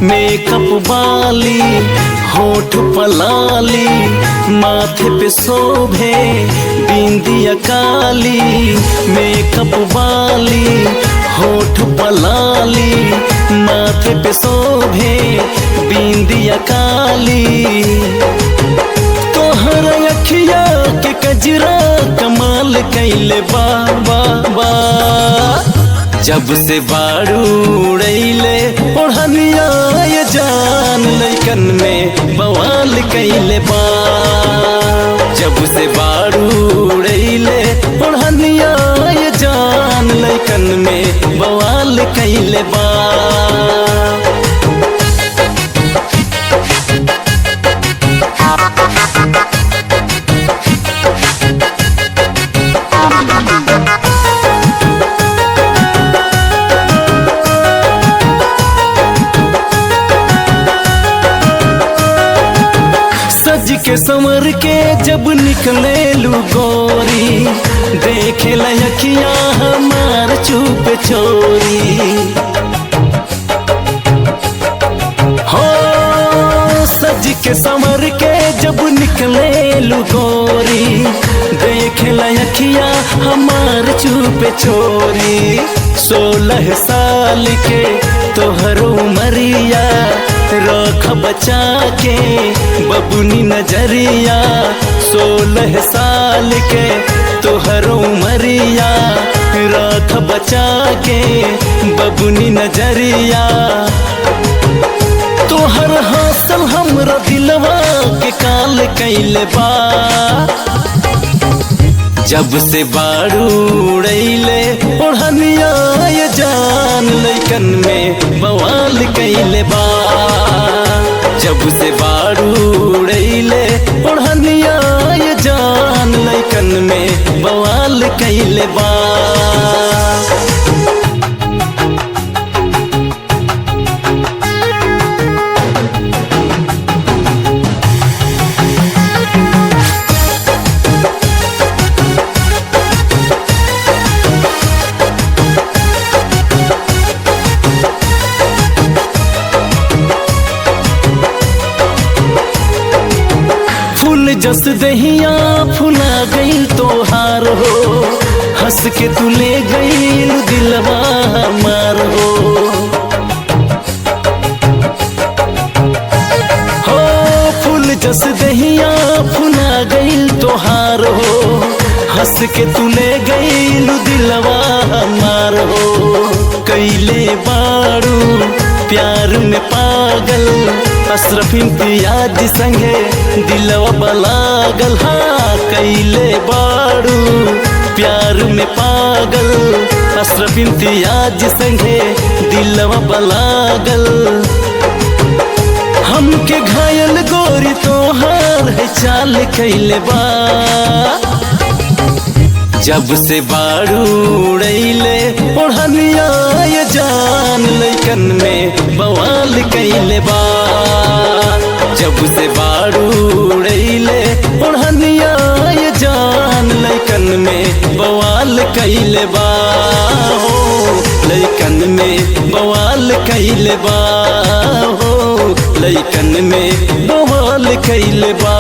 Makeup वाली होठ पलाली माथे पे शोभे बिंदिया काली। मेकअप वाली होठ पलाली माथे पे शोभे बिंदिया काली। तोहर अखिया के कजरा कमाल कैले बा बा बा। जब से बारू उड़ैले ओढ़निया ये जान लइकन में बवाल कैले बा। जब से बारू उड़ैले ओढ़निया ये जान लइकन में बवाल कैले बा। सज के संवर के जब निकले लू गोरी, देखे लखिया हमार चुप चोरी। हो सज के संवर के जब निकले लू गोरी, देखे लखिया हमार चुप चोरी। 16 साल के तोहर उमरिया रख बचा के बबुनी नजरिया। 16 साल के तोहर उमरिया रख बचा के बबुनी नजरिया। तोहर हासल हमरा दिलवा के काल कैले बा। जब से बारू उड़ैले ओढ़निया ये जान लइकन में बवाल कैले बा। जब से बारू उड़ैले ओढ़निया ये जान लइकन में बवाल कैले बा। फूल जस दहिया फुला गई तोहार हो, हंस के तू ले गई दिलवा हमार हो। हो फूल जस दहिया फुला गई तोहार हो, हंस के तू ले गई दिलवा हमार हो। कैले बारू प्यार में पागल अशरफ इम्तियाज संगे दिलवा बलागल। हाँ कैले बारू प्यार में पागल अशरफ इम्तियाज संगे दिलवा बलागल। हमके घायल गोरी तोहार है चाल कैले बा। जब से बारू उड़ैले ओढ़निया ये जान लइकन में बवाल कैले बा। जब से बारू उड़ैले ओढ़निया ये जान लइकन में बवाल कैले बा। हो लइकन में बवाल कैले बा। हो लइकन में बवाल कैले बा।